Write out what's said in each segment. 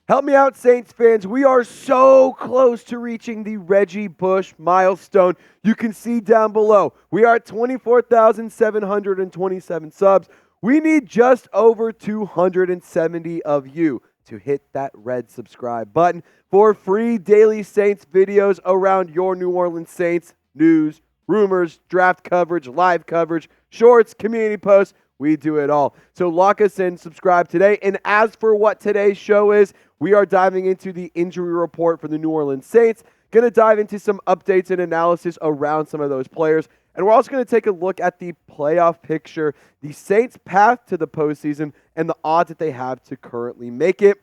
Help me out, Saints fans. We are so close to reaching the Reggie Bush milestone. You can see down below. We are at 24,727 subs. We need just over 270 of you to hit that red subscribe button for free daily Saints videos around your New Orleans Saints, news, rumors, draft coverage, live coverage, shorts, community posts. We do it all. So lock us in, subscribe today. And as for what today's show is, we are diving into the injury report for the New Orleans Saints. Going to dive into some updates and analysis around some of those players. And we're also going to take a look at the playoff picture, the Saints' path to the postseason, and the odds that they have to currently make it,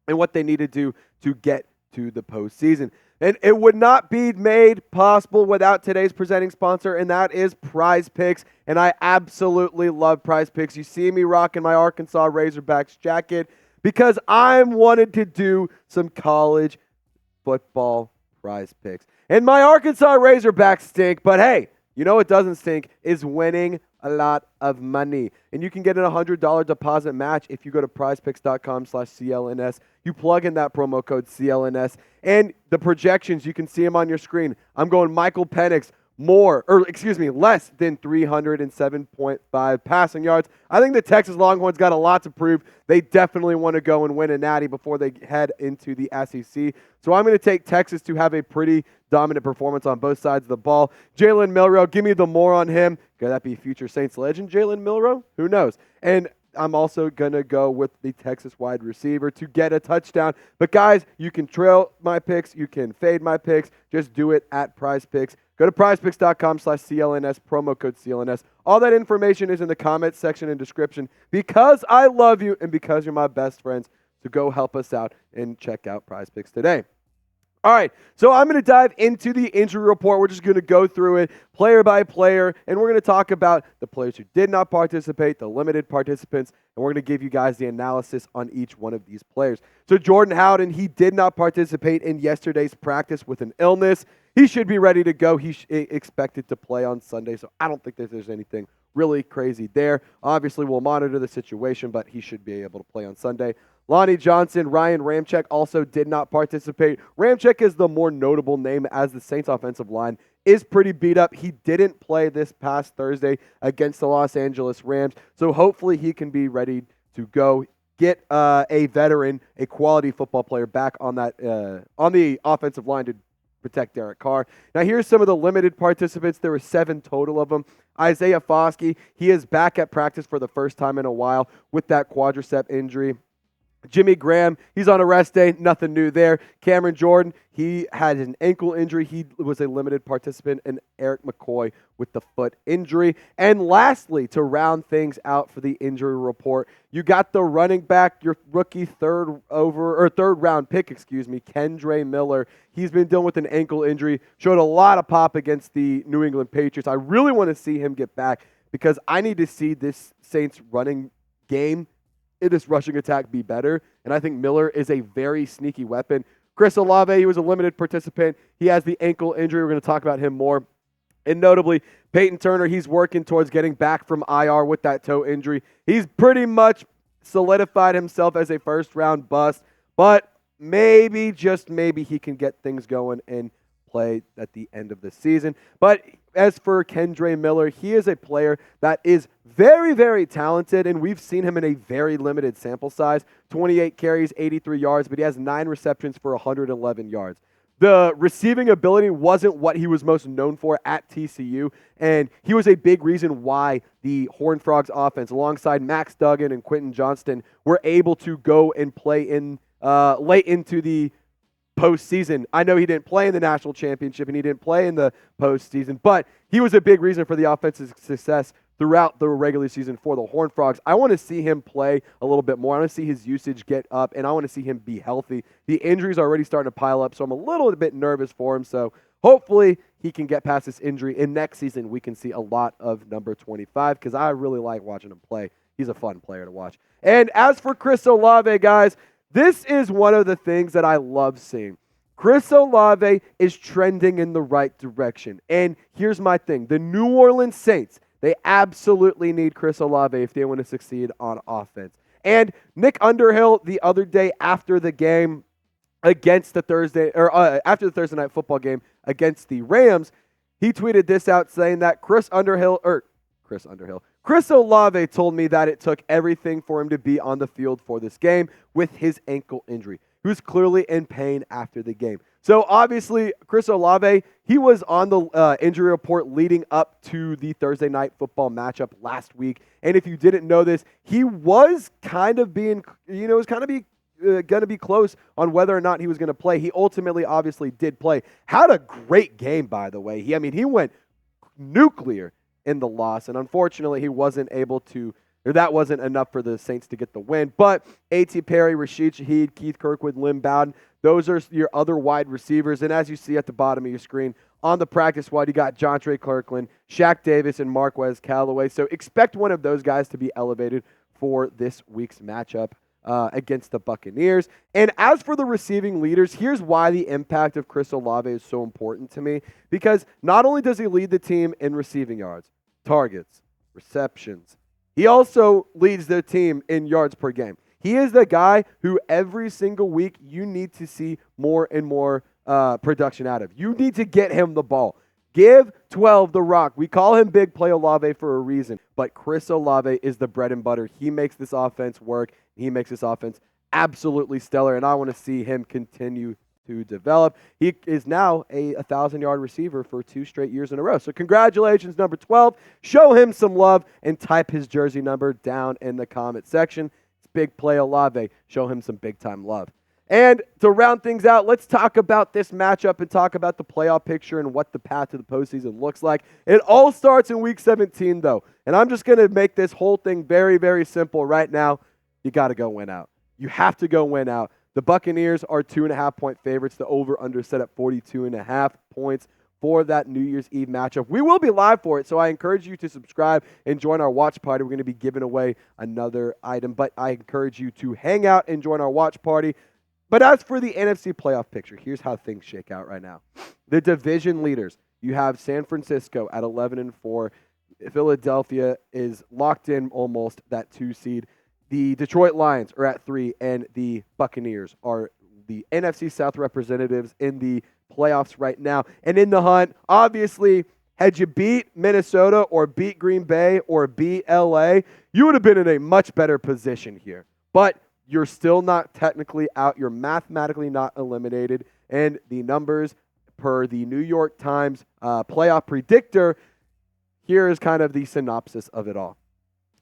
and what they need to do to get to the postseason. And it would not be made possible without today's presenting sponsor, and that is Prize Picks. And I absolutely love Prize Picks. You see me rocking my Arkansas Razorbacks jacket because I wanted to do some college football Prize Picks. And my Arkansas Razorbacks stink, but hey, you know what doesn't stink is winning a lot of money. And you can get a $100 deposit match if you go to prizepicks.com/CLNS. You plug in that promo code CLNS. And the projections, you can see them on your screen. I'm going Michael Penix, less than 307.5 passing yards. I think the Texas Longhorns got a lot to prove. They definitely want to go and win a natty before they head into the SEC. So I'm going to take Texas to have a pretty dominant performance on both sides of the ball. Jalen Milroe, give me the more on him. Could that be future Saints legend Jalen Milroe? Who knows? And I'm also going to go with the Texas wide receiver to get a touchdown. But guys, you can trail my picks. You can fade my picks. Just do it at Prize Picks. Go to prizepicks.com/CLNS, promo code CLNS. All that information is in the comments section and description because I love you and because you're my best friends. So go help us out and check out Prize Picks today. All right, so I'm going to dive into the injury report. We're just going to go through it player by player, and we're going to talk about the players who did not participate, the limited participants, and we're going to give you guys the analysis on each one of these players. So Jordan Howden, he did not participate in yesterday's practice with an illness. He should be ready to go. He's expected to play on Sunday, so I don't think that there's anything really crazy there. Obviously, we'll monitor the situation, but he should be able to play on Sunday. Lonnie Johnson, Ryan Ramczyk also did not participate. Ramczyk is the more notable name as the Saints offensive line is pretty beat up. He didn't play this past Thursday against the Los Angeles Rams, so hopefully he can be ready to go. Get a veteran, a quality football player back on that on the offensive line to protect Derek Carr. Now here's some of the limited participants. There were 7 total of them. Isaiah Foskey, he is back at practice for the first time in a while with that quadricep injury. Jimmy Graham, he's on a rest day. Nothing new there. Cameron Jordan, he had an ankle injury. He was a limited participant. And Eric McCoy with the foot injury. And lastly, to round things out for the injury report, you got the running back, your rookie third round pick, Kendre Miller. He's been dealing with an ankle injury. Showed a lot of pop against the New England Patriots. I really want to see him get back because I need to see this Saints running game in this rushing attack be better, and I think Miller is a very sneaky weapon. Chris Olave, he was a limited participant. He has the ankle injury. We're going to talk about him more. And notably, Peyton Turner, he's working towards getting back from IR with that toe injury. He's pretty much solidified himself as a first-round bust, but maybe, just maybe, he can get things going and play at the end of the season. But as for Kendre Miller, he is a player that is very, very talented, and we've seen him in a very limited sample size. 28 carries, 83 yards, but he has 9 receptions for 111 yards. The receiving ability wasn't what he was most known for at TCU, and he was a big reason why the Horned Frogs offense, alongside Max Duggan and Quentin Johnston, were able to go and play in late into the postseason. I know he didn't play in the national championship and he didn't play in the postseason, but he was a big reason for the offense's success throughout the regular season for the Horned Frogs. I want to see him play a little bit more. I want to see his usage get up, and I want to see him be healthy. The injuries are already starting to pile up, so I'm a little bit nervous for him. So hopefully he can get past this injury, and next season we can see a lot of number 25 because I really like watching him play. He's a fun player to watch. And as for Chris Olave, guys, this is one of the things that I love seeing. Chris Olave is trending in the right direction. And here's my thing. The New Orleans Saints, they absolutely need Chris Olave if they want to succeed on offense. And Nick Underhill the other day after the game against the after the Thursday night football game against the Rams, he tweeted this out saying that Chris Olave told me that it took everything for him to be on the field for this game with his ankle injury. He was clearly in pain after the game. So obviously, Chris Olave, he was on the injury report leading up to the Thursday night football matchup last week. And if you didn't know this, he was kind of being, going to be close on whether or not he was going to play. He ultimately obviously did play. Had a great game, by the way. He went nuclear in the loss, and unfortunately he wasn't able to, or that wasn't enough for the Saints to get the win. But A.T. Perry, Rashid Shaheed, Keith Kirkwood, Lynn Bowden, those are your other wide receivers. And as you see at the bottom of your screen, on the practice squad, you got Jontre Kirkland, Shaq Davis, and Marquez Callaway. So expect one of those guys to be elevated for this week's matchup against the Buccaneers. And as for the receiving leaders, here's why the impact of Chris Olave is so important to me. Because not only does he lead the team in receiving yards, targets, receptions, he also leads the team in yards per game. He is the guy who every single week you need to see more and more production out of. You need to get him the ball. Give 12 the rock. We call him Big Play Olave for a reason, but Chris Olave is the bread and butter. He makes this offense work. He makes this offense absolutely stellar, and I want to see him continue to develop. He is now a 1,000-yard receiver for 2 straight years in a row. So congratulations, number 12. Show him some love and type his jersey number down in the comment section. It's Big Play Olave. Show him some big-time love. And to round things out, let's talk about this matchup and talk about the playoff picture and what the path to the postseason looks like. It all starts in Week 17, though. And I'm just going to make this whole thing very, very simple right now. You got to go win out. You have to go win out. The Buccaneers are 2.5-point favorites. The over-under set at 42.5 points for that New Year's Eve matchup. We will be live for it, so I encourage you to subscribe and join our watch party. We're going to be giving away another item, but I encourage you to hang out and join our watch party. But as for the NFC playoff picture, here's how things shake out right now. The division leaders, you have San Francisco at 11-4. Philadelphia is locked in almost that 2 seed. The Detroit Lions are at 3, and the Buccaneers are the NFC South representatives in the playoffs right now. And in the hunt, obviously, had you beat Minnesota or beat Green Bay or beat LA, you would have been in a much better position here. But you're still not technically out. You're mathematically not eliminated. And the numbers per the New York Times playoff predictor, here is kind of the synopsis of it all.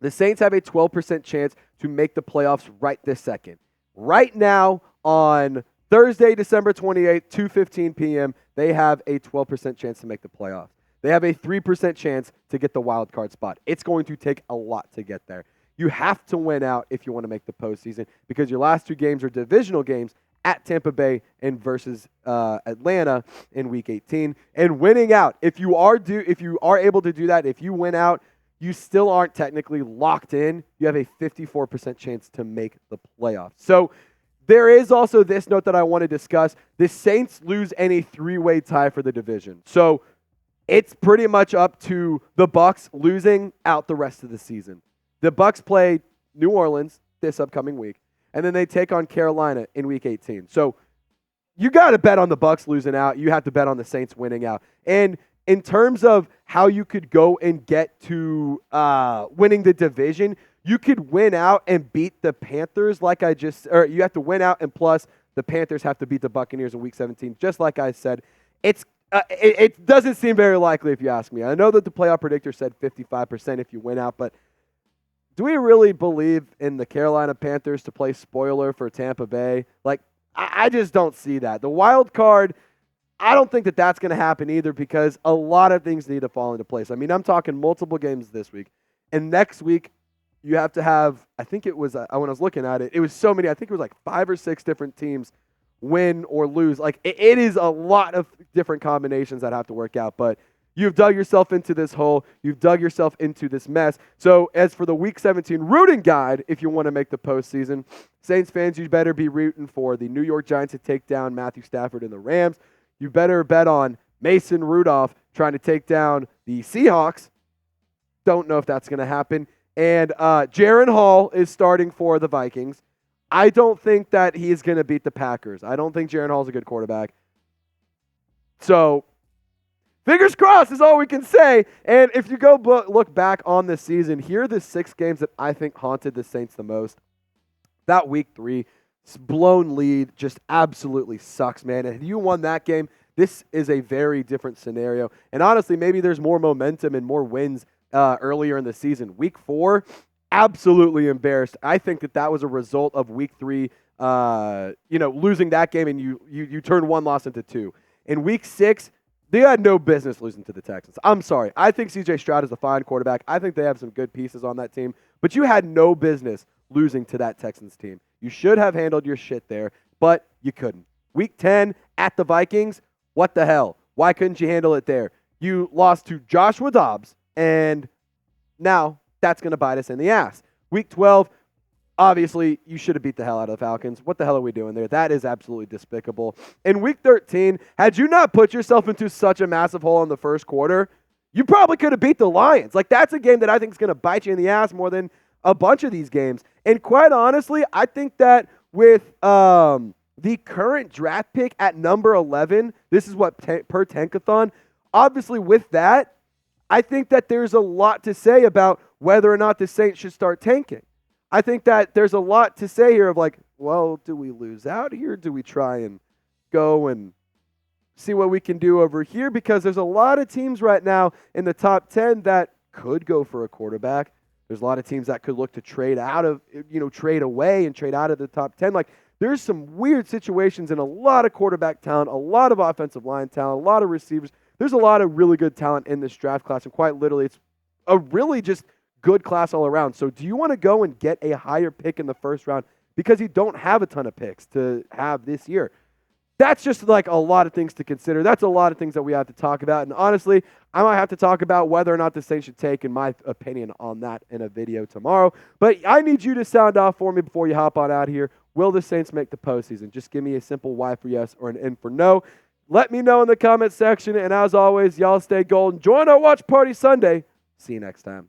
The Saints have a 12% chance to make the playoffs right this second. Right now, on Thursday, December 28th, 2:15 p.m., they have a 12% chance to make the playoffs. They have a 3% chance to get the wild card spot. It's going to take a lot to get there. You have to win out if you want to make the postseason because your last 2 games are divisional games at Tampa Bay and versus Atlanta in Week 18. And winning out, if you are able to do that, if you win out, you still aren't technically locked in. You have a 54% chance to make the playoffs. So there is also this note that I want to discuss. The Saints lose any 3-way tie for the division. So it's pretty much up to the Bucs losing out the rest of the season. The Bucs play New Orleans this upcoming week, and then they take on Carolina in Week 18. So you got to bet on the Bucs losing out. You have to bet on the Saints winning out. And in terms of how you could go and get to winning the division, you could win out and beat the Panthers or you have to win out, and plus the Panthers have to beat the Buccaneers in Week 17. Just like I said, it doesn't seem very likely if you ask me. I know that the playoff predictor said 55% if you win out, but do we really believe in the Carolina Panthers to play spoiler for Tampa Bay? I just don't see that. The wild card, I don't think that that's going to happen either because a lot of things need to fall into place. I mean, I'm talking multiple games this week. And next week, you have to have, I think it was, when I was looking at it, it was so many, I think it was like 5 or 6 different teams win or lose. It is a lot of different combinations that have to work out. But you've dug yourself into this hole. You've dug yourself into this mess. So as for the Week 17 rooting guide, if you want to make the postseason, Saints fans, you better be rooting for the New York Giants to take down Matthew Stafford and the Rams. You better bet on Mason Rudolph trying to take down the Seahawks. Don't know if that's going to happen. And Jaren Hall is starting for the Vikings. I don't think that he is going to beat the Packers. I don't think Jaren Hall is a good quarterback. So, fingers crossed is all we can say. And if you go look back on this season, here are the 6 games that I think haunted the Saints the most. That week 3 blown lead just absolutely sucks, man. And if you won that game, this is a very different scenario. And honestly, maybe there's more momentum and more wins earlier in the season. Week 4, absolutely embarrassed. I think that was a result of week 3, losing that game, and you turned 1 loss into 2. In week 6, they had no business losing to the Texans. I'm sorry. I think C.J. Stroud is a fine quarterback. I think they have some good pieces on that team, but you had no business losing to that Texans team. You should have handled your shit there, but you couldn't. Week 10 at the Vikings, what the hell? Why couldn't you handle it there? You lost to Joshua Dobbs, and now that's going to bite us in the ass. Week 12, obviously, you should have beat the hell out of the Falcons. What the hell are we doing there? That is absolutely despicable. In week 13, had you not put yourself into such a massive hole in the first quarter, you probably could have beat the Lions. Like, that's a game that I think is going to bite you in the ass more than a bunch of these games. And quite honestly, I think that with the current draft pick at number 11, this is what per Tankathon, obviously with that, I think that there's a lot to say about whether or not the Saints should start tanking. I think that there's a lot to say here of like, well, do we lose out here? Do we try and go and see what we can do over here? Because there's a lot of teams right now in the top 10 that could go for a quarterback. There's a lot of teams that could look to trade away and trade out of the top 10. Like, there's some weird situations and a lot of quarterback talent, a lot of offensive line talent, a lot of receivers. There's a lot of really good talent in this draft class, and quite literally, it's a really just good class all around. So do you want to go and get a higher pick in the first round because you don't have a ton of picks to have this year? That's just like a lot of things to consider. That's a lot of things that we have to talk about. And honestly, I might have to talk about whether or not the Saints should take, in my opinion, on that in a video tomorrow. But I need you to sound off for me before you hop on out here. Will the Saints make the postseason? Just give me a simple Y for yes or an N for no. Let me know in the comment section. And as always, y'all stay golden. Join our watch party Sunday. See you next time.